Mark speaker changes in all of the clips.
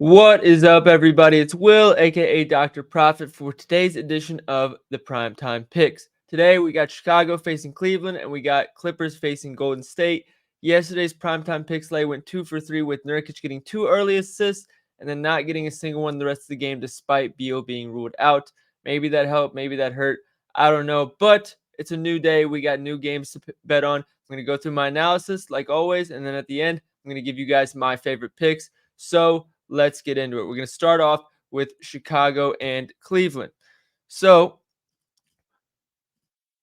Speaker 1: What is up, everybody? It's Will, aka Dr. Profit, for today's edition of the Primetime Picks. Today, we got Chicago facing Cleveland, and we got Clippers facing Golden State. Yesterday's Primetime Picks lay went 2 for 3, with Nurkic getting 2 early assists and then not getting a single one the rest of the game, despite Beal being ruled out. Maybe that helped, maybe that hurt. I don't know, but it's a new day. We got new games to bet on. I'm going to go through my analysis, like always, and then at the end, I'm going to give you guys my favorite picks. So let's get into it. We're going to start off with Chicago and Cleveland. So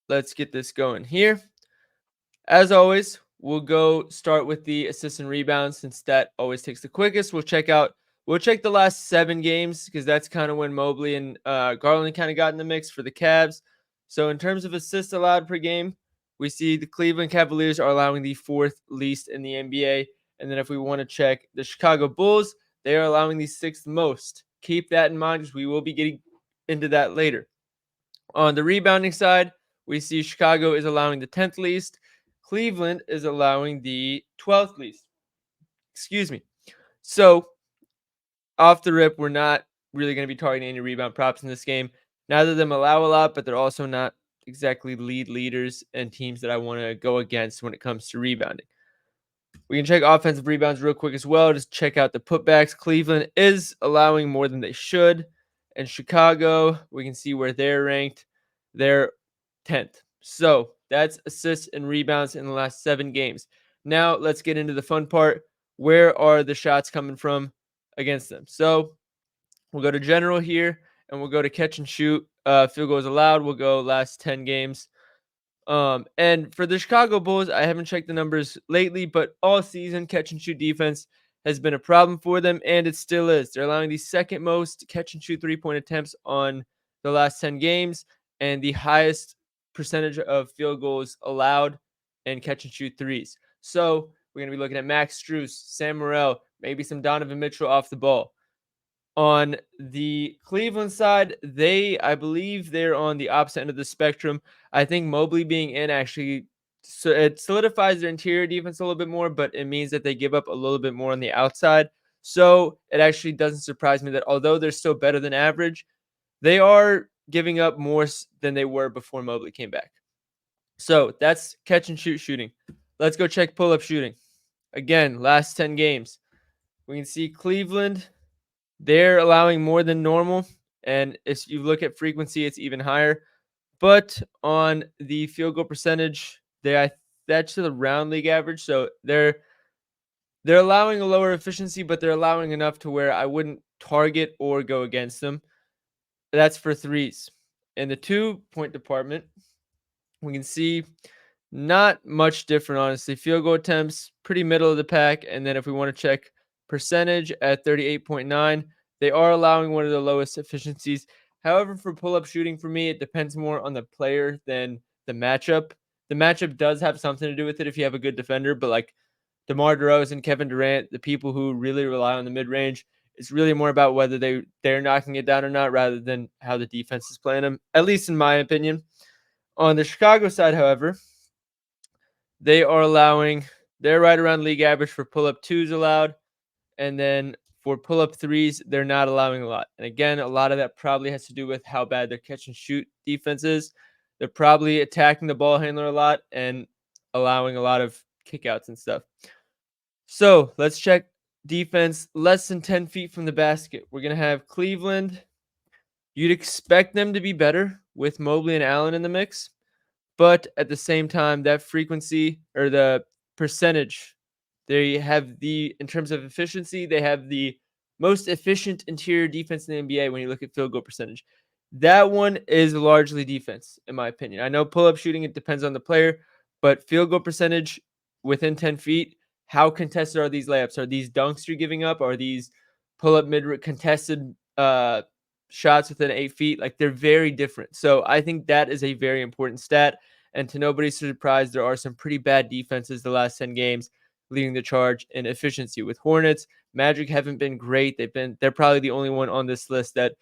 Speaker 1: let's get this going here. As always, we'll go start with the assists and rebounds since that always takes the quickest. We'll check the last 7 games because that's kind of when Mobley and Garland kind of got in the mix for the Cavs. So in terms of assists allowed per game, we see the Cleveland Cavaliers are allowing the 4th least in the NBA. And then if we want to check the Chicago Bulls, they are allowing the 6th most. Keep that in mind because we will be getting into that later. On the rebounding side, we see Chicago is allowing the 10th least. Cleveland is allowing the 12th least. Excuse me. So, off the rip, we're not really going to be targeting any rebound props in this game. Neither of them allow a lot, but they're also not exactly leaders and teams that I want to go against when it comes to rebounding. We can check offensive rebounds real quick as well. Just check out the putbacks. Cleveland is allowing more than they should. And Chicago, we can see where they're ranked. They're 10th. So that's assists and rebounds in the last 7 games. Now let's get into the fun part. Where are the shots coming from against them? So we'll go to general here, and we'll go to catch and shoot. Field goals allowed. We'll go last 10 games. And for the Chicago Bulls, I haven't checked the numbers lately, but all season catch and shoot defense has been a problem for them, and it still is. They're allowing the 2nd most catch and shoot 3-point attempts on the last 10 games, and the highest percentage of field goals allowed and catch and shoot threes. So we're going to be looking at Max Strus, Sam Morril, maybe some Donovan Mitchell off the ball. On the Cleveland side, I believe they're on the opposite end of the spectrum. I think Mobley being in actually it solidifies their interior defense a little bit more, but it means that they give up a little bit more on the outside. So it actually doesn't surprise me that although they're still better than average, they are giving up more than they were before Mobley came back. So that's catch and shoot shooting. Let's go check pull-up shooting. Again, last 10 games. We can see Cleveland, they're allowing more than normal, and if you look at frequency, it's even higher. But on the field goal percentage, that's the round league average. So they're allowing a lower efficiency, but they're allowing enough to where I wouldn't target or go against them. That's for threes. In the 2-point department, we can see not much different, honestly. Field goal attempts, pretty middle of the pack. And then if we want to check percentage at 38.9, they are allowing one of the lowest efficiencies. However, for pull-up shooting, for me, it depends more on the player than the matchup. The matchup does have something to do with it if you have a good defender, but like DeMar DeRozan, Kevin Durant, the people who really rely on the mid-range, it's really more about whether they're knocking it down or not rather than how the defense is playing them, at least in my opinion. On the Chicago side, however, they're right around league average for pull-up twos allowed. And then for pull-up threes, they're not allowing a lot. And again, a lot of that probably has to do with how bad their catch and shoot defense is. They're probably attacking the ball handler a lot and allowing a lot of kickouts and stuff. So let's check defense less than 10 feet from the basket. We're going to have Cleveland. You'd expect them to be better with Mobley and Allen in the mix. But at the same time, that frequency or the percentage, in terms of efficiency, they have the most efficient interior defense in the NBA when you look at field goal percentage. That one is largely defense, in my opinion. I know pull-up shooting, it depends on the player, but field goal percentage within 10 feet, how contested are these layups? Are these dunks you're giving up? Are these pull-up mid contested shots within 8 feet? Like, they're very different. So I think that is a very important stat. And to nobody's surprise, there are some pretty bad defenses the last 10 games leading the charge in efficiency. With Hornets, Magic haven't been great. They're probably the only one on this list that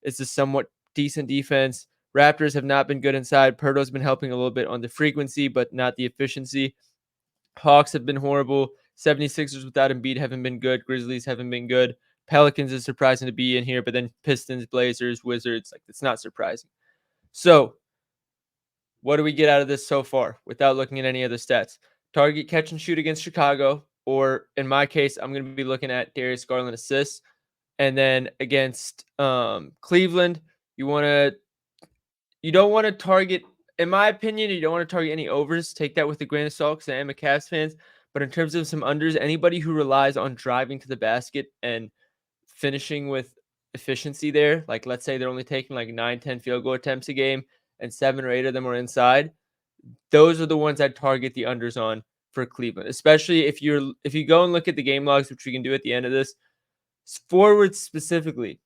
Speaker 1: is a somewhat decent defense. Raptors have not been good inside. Pirtle's been helping a little bit on the frequency, but not the efficiency. Hawks have been horrible. 76ers without Embiid haven't been good. Grizzlies haven't been good. Pelicans is surprising to be in here, but then Pistons, Blazers, Wizards, like it's not surprising. So, what do we get out of this so far without looking at any other stats? Target catch and shoot against Chicago, or in my case, I'm going to be looking at Darius Garland assists. And then against Cleveland, you don't want to target, in my opinion, you don't want to target any overs. Take that with a grain of salt because I am a Cavs fan. But in terms of some unders, anybody who relies on driving to the basket and finishing with efficiency there, like let's say they're only taking like 9, 10 field goal attempts a game and 7 or 8 of them are inside, those are the ones I'd target the unders on for Cleveland. Especially if you go and look at the game logs, which we can do at the end of this, forwards specifically,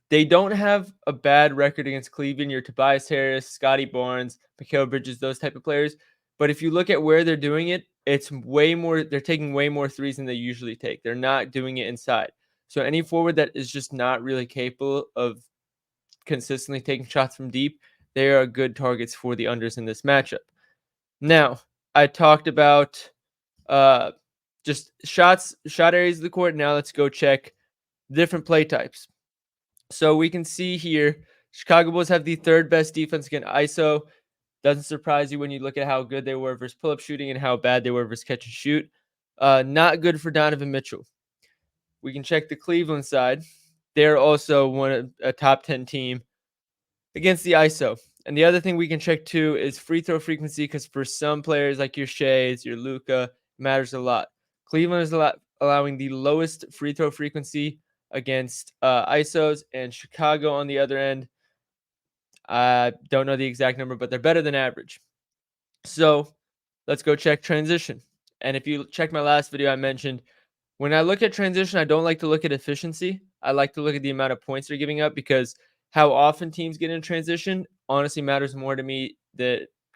Speaker 1: they don't have a bad record against Cleveland. Your Tobias Harris, Scotty Barnes, Mikal Bridges, those type of players. But if you look at where they're doing it, it's way more. They're taking way more threes than they usually take. They're not doing it inside. So any forward that is just not really capable of consistently taking shots from deep, they are good targets for the unders in this matchup. Now, I talked about just shot areas of the court. Now let's go check different play types. So we can see here, Chicago Bulls have the third best defense against ISO. Doesn't surprise you when you look at how good they were versus pull-up shooting and how bad they were versus catch and shoot. Not good for Donovan Mitchell. We can check the Cleveland side. They're also a top 10 team against the ISO. And the other thing we can check too is free throw frequency, because for some players like your Shays, your Luka, matters a lot. Cleveland is allowing the lowest free throw frequency against ISOs, and Chicago on the other end, I don't know the exact number, but they're better than average. So let's go check transition. And if you check my last video, I mentioned when I look at transition, I don't like to look at efficiency. I like to look at the amount of points they're giving up, because how often teams get in transition honestly matters more to me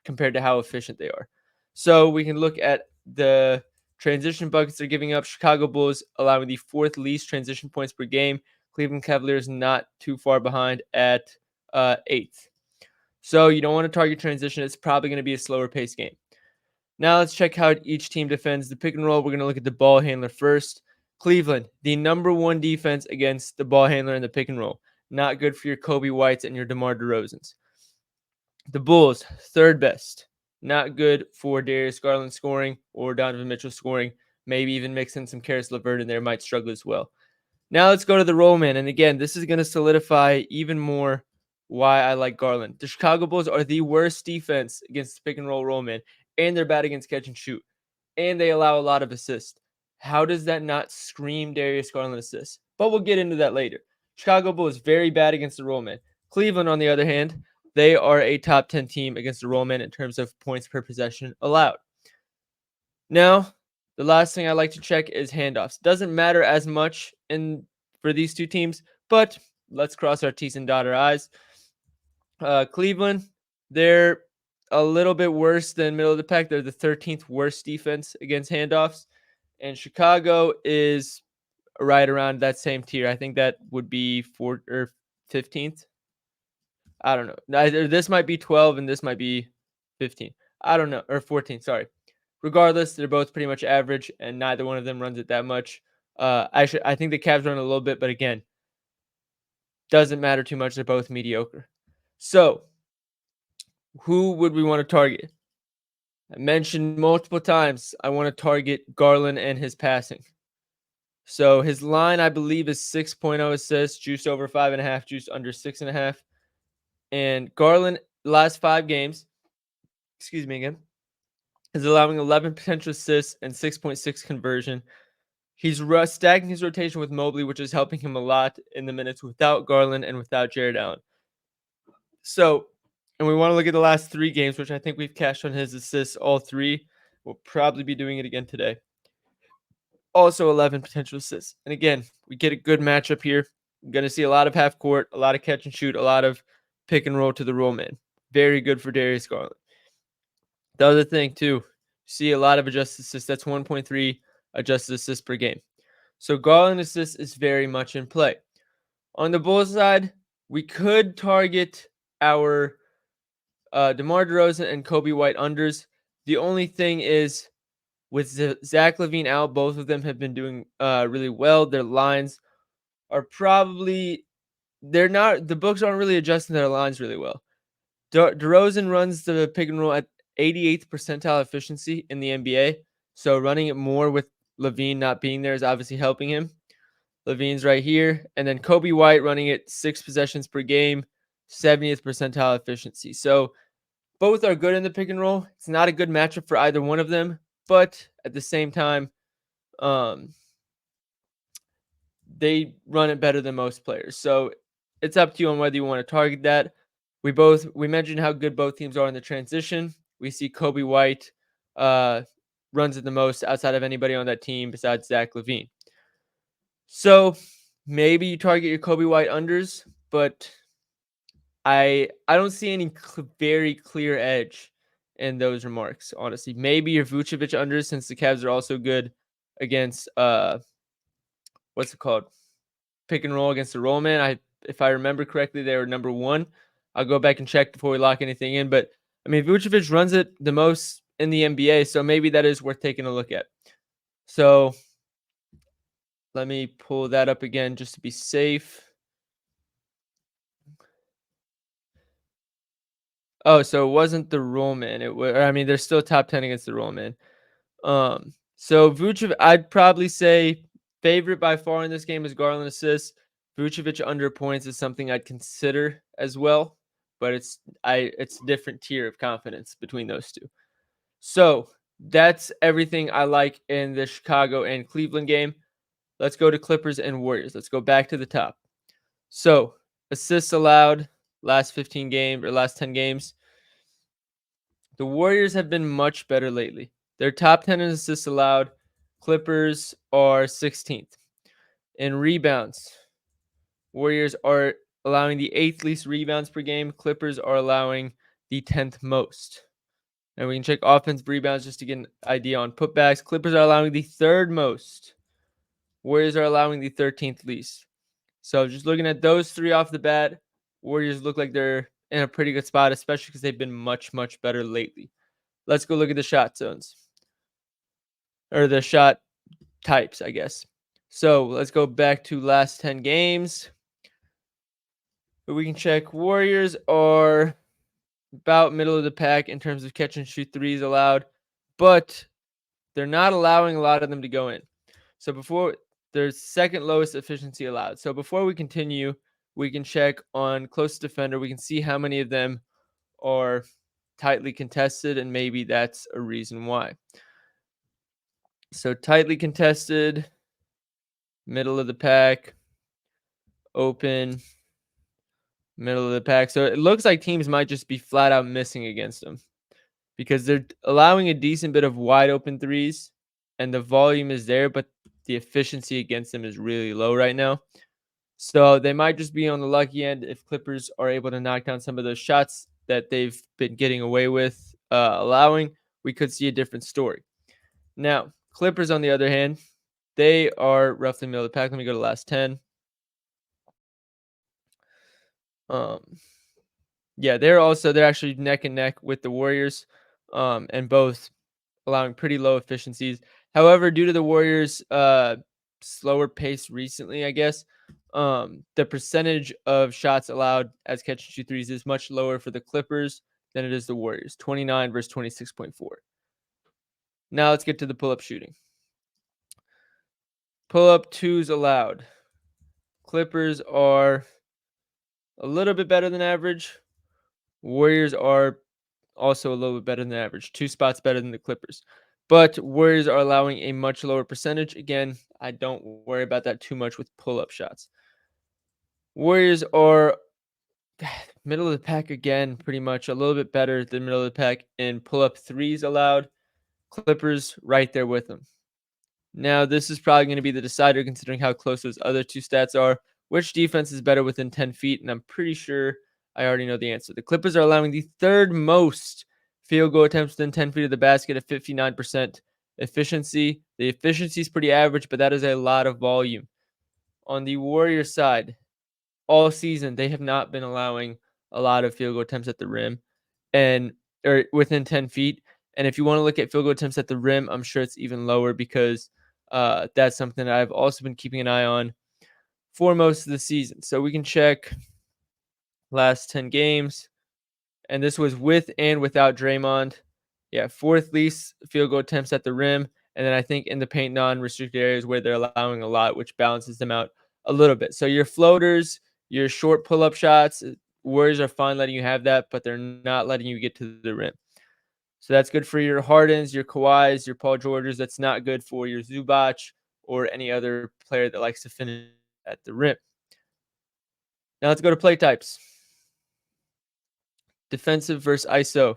Speaker 1: compared to how efficient they are. So we can look at the transition buckets they're giving up. Chicago Bulls allowing the fourth least transition points per game. Cleveland Cavaliers not too far behind at eighth. So you don't want to target transition. It's probably going to be a slower paced game. Now let's check how each team defends the pick and roll. We're going to look at the ball handler first. Cleveland, the number one defense against the ball handler in the pick and roll. Not good for your Kobe Whites and your DeMar DeRozans. The Bulls, third best. Not good for Darius Garland scoring or Donovan Mitchell scoring. Maybe even mix in some Karis LeVert in there. Might struggle as well. Now let's go to the roll man. And again, this is going to solidify even more why I like Garland. The Chicago Bulls are the worst defense against the pick and roll man, and they're bad against catch and shoot, and they allow a lot of assists. How does that not scream Darius Garland assists? But we'll get into that later. Chicago Bulls very bad against the roll man. Cleveland, on the other hand, they are a top 10 team against the roll man in terms of points per possession allowed. Now, the last thing I like to check is handoffs. Doesn't matter as much for these two teams, but let's cross our T's and dot our I's. Cleveland, they're a little bit worse than middle of the pack. They're the 13th worst defense against handoffs. And Chicago is right around that same tier. I think that would be 4th or 15th. I don't know. This might be 12 and this might be 15. I don't know. Or 14, sorry. Regardless, they're both pretty much average, and neither one of them runs it that much. Actually, I think the Cavs run a little bit, but again, doesn't matter too much. They're both mediocre. So, who would we want to target? I mentioned multiple times I want to target Garland and his passing. So his line, I believe, is 6.0 assists, juice over 5.5, juice under 6.5. And Garland, last 5 games, excuse me again, is allowing 11 potential assists and 6.6 conversion. He's stacking his rotation with Mobley, which is helping him a lot in the minutes without Garland and without Jared Allen. So, and we want to look at the last 3 games, which I think we've cashed on his assists, all 3. We'll probably be doing it again today. Also 11 potential assists. And again, we get a good matchup here. I'm going to see a lot of half court, a lot of catch and shoot, a lot of pick and roll to the roll man. Very good for Darius Garland. The other thing, too, see a lot of adjusted assists. That's 1.3 adjusted assists per game. So Garland assists is very much in play. On the Bulls side, we could target our DeMar DeRozan and Kobe White unders. The only thing is, with Zach LaVine out, both of them have been doing really well. Their lines are probably they're not the books aren't really adjusting their lines really well. DeRozan runs the pick and roll at 88th percentile efficiency in the NBA, so running it more with Levine not being there is obviously helping him. Levine's right here, and then Kobe White running it 6 possessions per game, 70th percentile efficiency. So both are good in the pick and roll. It's not a good matchup for either one of them, but at the same time, um, they run it better than most players. So it's up to you on whether you want to target that. We mentioned how good both teams are in the transition. We see Kobe White uh, runs it the most outside of anybody on that team besides Zach Levine. So maybe you target your Kobe White unders, but I don't see any very clear edge in those remarks. Honestly, maybe your Vucevic unders since the Cavs are also good against what's it called, pick and roll against the roll man. If I remember correctly, they were number one. I'll go back and check before we lock anything in. But I mean, Vucevic runs it the most in the NBA, so maybe that is worth taking a look at. So let me pull that up again just to be safe. Oh, so it wasn't the roll man. It was. I mean, they're still top 10 against the roll man. So Vucevic, I'd probably say favorite by far in this game is Garland assists. Vucevic under points is something I'd consider as well, but it's a different tier of confidence between those two. So that's everything I like in the Chicago and Cleveland game. Let's go to Clippers and Warriors. Let's go back to the top. So assists allowed last 15 games or last 10 games. The Warriors have been much better lately. They're top 10 in assists allowed. Clippers are 16th. In rebounds, Warriors are allowing the 8th least rebounds per game. Clippers are allowing the 10th most. And we can check offensive rebounds just to get an idea on putbacks. Clippers are allowing the 3rd most. Warriors are allowing the 13th least. So just looking at those three off the bat, Warriors look like they're in a pretty good spot, especially because they've been much, much better lately. Let's go look at the shot zones or the shot types, I guess. So let's go back to last 10 games. We can check Warriors are about middle of the pack in terms of catch and shoot threes allowed, but they're not allowing a lot of them to go in. So before their second lowest efficiency allowed. So before we continue, we can check on close defender. We can see how many of them are tightly contested, and maybe that's a reason why. So tightly contested, middle of the pack, open, middle of the pack. So it looks like teams might just be flat out missing against them because they're allowing a decent bit of wide open threes and the volume is there, but the efficiency against them is really low right now. So they might just be on the lucky end if Clippers are able to knock down some of those shots that they've been getting away with allowing. We could see a different story. Now, Clippers, on the other hand, they are roughly middle of the pack. Let me go to the last 10. Um, yeah, they're actually neck and neck with the Warriors, and both allowing pretty low efficiencies. However, due to the Warriors' slower pace recently, I guess, the percentage of shots allowed as catch and shoot threes is much lower for the Clippers than it is the Warriors, 29 versus 26.4. Now let's get to the pull-up shooting. Pull-up twos allowed. Clippers are a little bit better than average. Warriors are also a little bit better than average, 2 spots better than the Clippers. But Warriors are allowing a much lower percentage. Again, I don't worry about that too much with pull-up shots. Warriors are middle of the pack again, pretty much a little bit better than middle of the pack in pull-up threes allowed. Clippers right there with them. Now, this is probably going to be the decider considering how close those other two stats are. Which defense is better within 10 feet? And I'm pretty sure I already know the answer. The Clippers are allowing the 3rd most field goal attempts within 10 feet of the basket at 59% efficiency. The efficiency is pretty average, but that is a lot of volume. On the Warriors side, all season, they have not been allowing a lot of field goal attempts at the rim or within 10 feet. And if you want to look at field goal attempts at the rim, I'm sure it's even lower because that's something that I've also been keeping an eye on for most of the season. So we can check last 10 games. And this was with and without Draymond. Yeah, fourth least field goal attempts at the rim. And then I think in the paint non-restricted areas where they're allowing a lot, which balances them out a little bit. So your floaters, your short pull-up shots, Warriors are fine letting you have that, but they're not letting you get to the rim. So that's good for your Hardens, your Kawhis, your Paul Georges. That's not good for your Zubac or any other player that likes to finish at the rim. Now let's go to play types. Defensive versus ISO.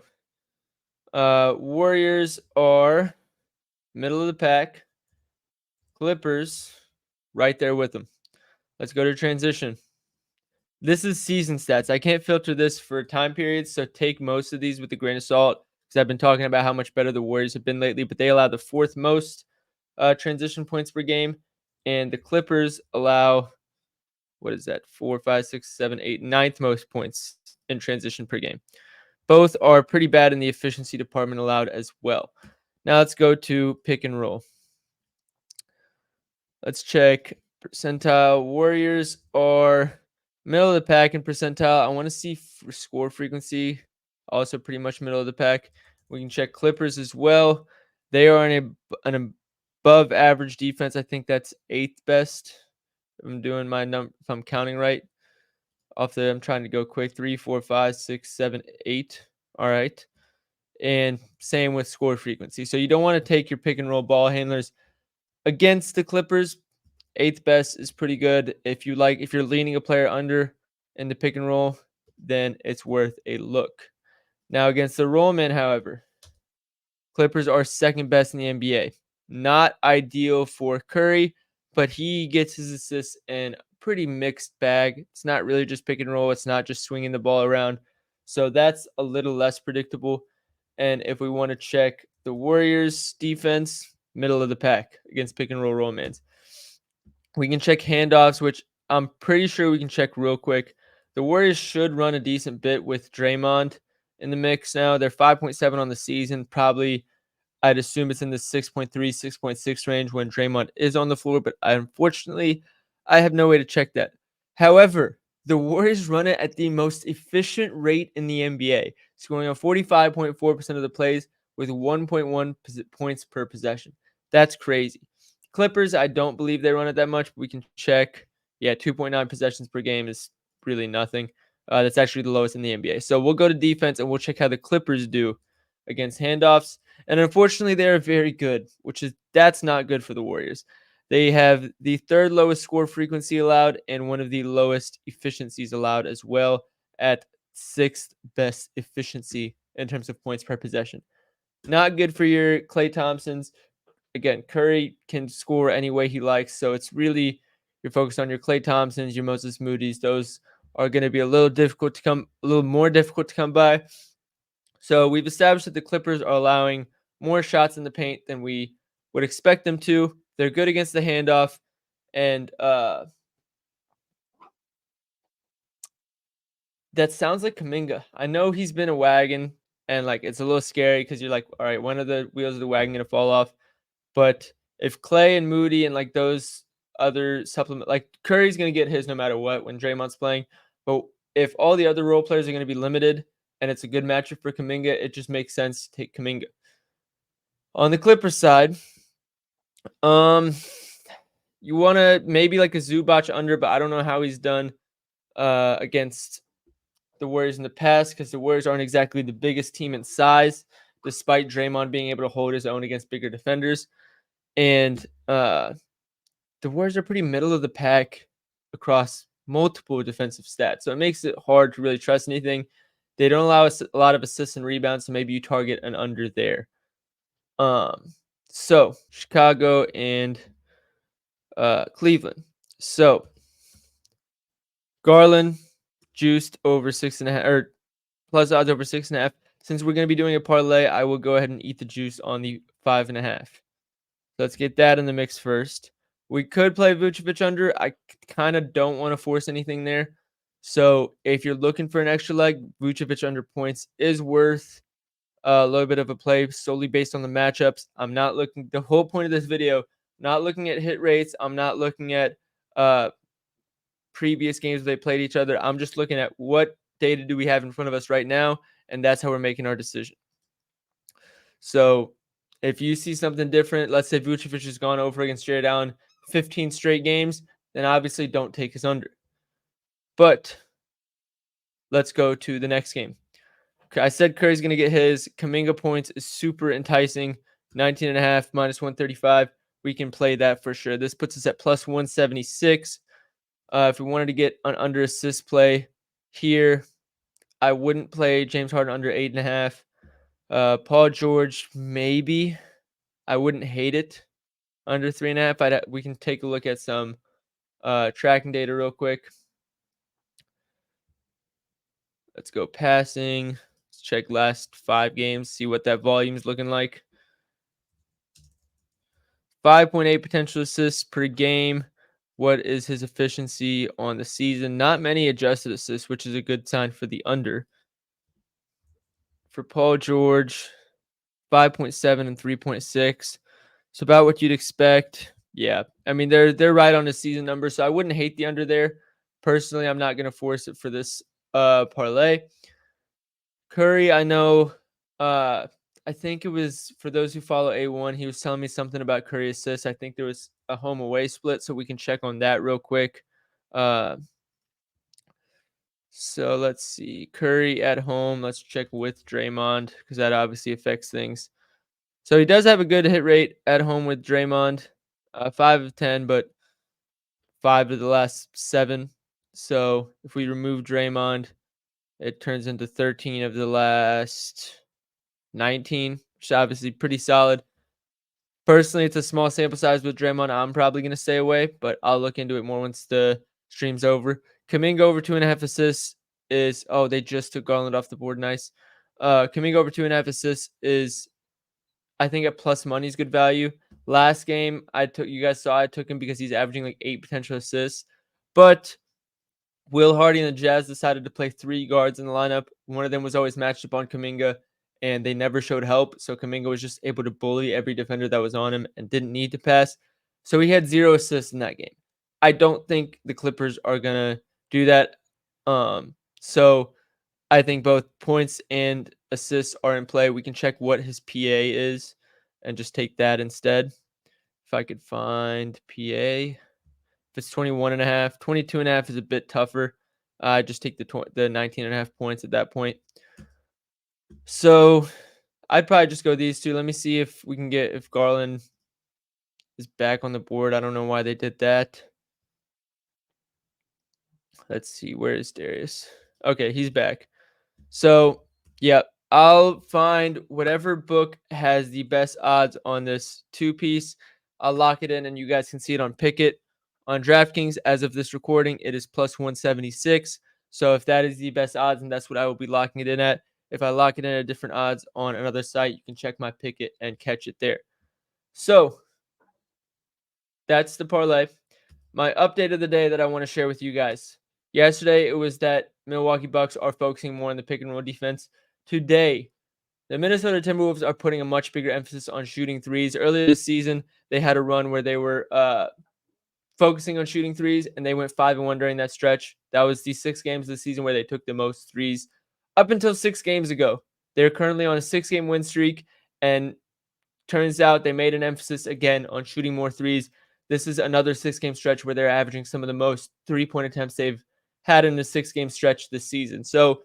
Speaker 1: Warriors are middle of the pack. Clippers right there with them. Let's go to transition. This is season stats. I can't filter this for time periods, so take most of these with a grain of salt because I've been talking about how much better the Warriors have been lately, but they allow the fourth most transition points per game, and the Clippers allow, what is that, 4, 5, 6, 7, 8, ninth most points in transition per game. Both are pretty bad in the efficiency department allowed as well. Now let's go to pick and roll. Let's check percentile. Warriors are middle of the pack in percentile. I want to see score frequency. Also pretty much middle of the pack. We can check Clippers as well. They are an above average defense. I think that's eighth best. I'm doing my number if I'm counting right. I'm trying to go quick. 3, 4, 5, 6, 7, 8. All right. And same with score frequency. So you don't want to take your pick and roll ball handlers against the Clippers. Eighth best is pretty good. If you're leaning a player under in the pick and roll, then it's worth a look. Now against the rollman, however, Clippers are second best in the NBA. Not ideal for Curry, but he gets his assists in a pretty mixed bag. It's not really just pick and roll. It's not just swinging the ball around. So that's a little less predictable. And if we want to check the Warriors defense, middle of the pack against pick and roll rollmans. We can check handoffs, which I'm pretty sure we can check real quick. The Warriors should run a decent bit with Draymond in the mix now. They're 5.7 on the season. Probably, I'd assume it's in the 6.3, 6.6 range when Draymond is on the floor, but unfortunately, I have no way to check that. However, the Warriors run it at the most efficient rate in the NBA, scoring on 45.4% of the plays with 1.1 points per possession. That's crazy. Clippers, I don't believe they run it that much, but we can check. Yeah, 2.9 possessions per game is really nothing. That's actually the lowest in the NBA. So we'll go to defense and we'll check how the Clippers do against handoffs. And unfortunately, they are very good, that's not good for the Warriors. They have the third lowest score frequency allowed and one of the lowest efficiencies allowed as well at sixth best efficiency in terms of points per possession. Not good for your Klay Thompsons. Again, Curry can score any way he likes, so it's really you're focused on your Klay Thompsons, your Moses Moody's. Those are going to be a little more difficult to come by. So we've established that the Clippers are allowing more shots in the paint than we would expect them to. They're good against the handoff, and that sounds like Kuminga. I know he's been a wagon, and like it's a little scary because you're like, all right, when are the wheels of the wagon going to fall off? But if Klay and Moody and like those other supplement, like Curry's going to get his no matter what when Draymond's playing. But if all the other role players are going to be limited and it's a good matchup for Kuminga, it just makes sense to take Kuminga. On the Clippers side, you want to maybe like a Zubac under, but I don't know how he's done against the Warriors in the past because the Warriors aren't exactly the biggest team in size, despite Draymond being able to hold his own against bigger defenders. And the Warriors are pretty middle of the pack across multiple defensive stats. So it makes it hard to really trust anything. They don't allow us a lot of assists and rebounds, so maybe you target an under there. So Chicago and Cleveland. So Garland juiced over 6.5 or plus odds over 6.5. Since we're going to be doing a parlay, I will go ahead and eat the juice on the 5.5. Let's get that in the mix first. We could play Vucevic under. I kind of don't want to force anything there. So if you're looking for an extra leg, Vucevic under points is worth a little bit of a play solely based on the matchups. I'm not looking. The whole point of this video, not looking at hit rates. I'm not looking at previous games they played each other. I'm just looking at what data do we have in front of us right now, and that's how we're making our decision. So if you see something different, let's say Vucevic has gone over against Jared Allen 15 straight games, then obviously don't take his under. But let's go to the next game. I said Curry's going to get his. Kuminga points is super enticing. 19.5 minus 135. We can play that for sure. This puts us at plus 176. If we wanted to get an under assist play here, I wouldn't play James Harden under 8.5. Paul George, maybe. I wouldn't hate it under 3.5. We can take a look at some tracking data real quick. Let's go passing. Let's check last 5 games, see what that volume is looking like. 5.8 potential assists per game. What is his efficiency on the season? Not many adjusted assists, which is a good sign for the under. For Paul George, 5.7 and 3.6. So about what you'd expect. Yeah. I mean, they're right on the season number, so I wouldn't hate the under there. Personally, I'm not going to force it for this parlay. Curry, I know I think it was for those who follow A1, he was telling me something about Curry assists. I think there was a home away split, so we can check on that real quick. So let's see. Curry at home. Let's check with Draymond because that obviously affects things. So he does have a good hit rate at home with Draymond. 5 of 10, but 5 of the last 7. So if we remove Draymond, it turns into 13 of the last 19, which is obviously pretty solid. Personally, it's a small sample size with Draymond. I'm probably going to stay away, but I'll look into it more once the stream's over. Kuminga over 2.5 assists is, oh, they just took Garland off the board. Nice. Kuminga over 2.5 assists is, I think at plus money is good value. Last game, you guys saw I took him because he's averaging like 8 potential assists. But Will Hardy and the Jazz decided to play 3 guards in the lineup. One of them was always matched up on Kuminga, and they never showed help. So Kuminga was just able to bully every defender that was on him and didn't need to pass. So he had 0 assists in that game. I don't think the Clippers are going to do that. So I think both points and assists are in play. We can check what his PA is and just take that instead. If I could find PA. If it's 21.5, 22.5 is a bit tougher. Just take the 19.5 points at that point. So I'd probably just go these two. Let me see if we can get if Garland is back on the board. I don't know why they did that. Let's see. Where is Darius? Okay, he's back. So, yeah, I'll find whatever book has the best odds on this 2-piece. I'll lock it in, and you guys can see it on Pickett. On DraftKings, as of this recording, it is plus 176. So if that is the best odds, and that's what I will be locking it in at. If I lock it in at different odds on another site, you can check my Pickett and catch it there. So that's the parlay. My update of the day that I want to share with you guys. Yesterday, it was that Milwaukee Bucks are focusing more on the pick and roll defense. Today, the Minnesota Timberwolves are putting a much bigger emphasis on shooting threes. Earlier this season, they had a run where they were focusing on shooting threes, and they went 5-1 during that stretch. That was the 6 games of the season where they took the most threes up until 6 games ago. They're currently on a 6-game win streak, and turns out they made an emphasis again on shooting more threes. This is another 6-game stretch where they're averaging some of the most 3-point attempts they've had in a 6-game stretch this season. So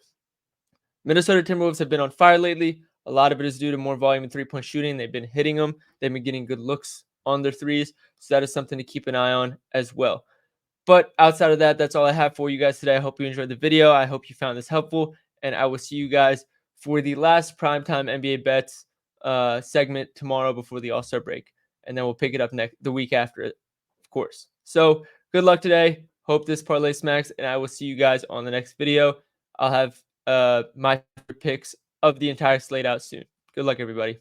Speaker 1: Minnesota Timberwolves have been on fire lately. A lot of it is due to more volume in 3-point shooting. They've been hitting them. They've been getting good looks on their threes. So that is something to keep an eye on as well. But outside of that, that's all I have for you guys today. I hope you enjoyed the video. I hope you found this helpful. And I will see you guys for the last primetime NBA bets segment tomorrow before the All-Star break. And then we'll pick it up the week after it, of course. So good luck today. Hope this parlay smacks. And I will see you guys on the next video. I'll have my picks of the entire slate out soon. Good luck, everybody.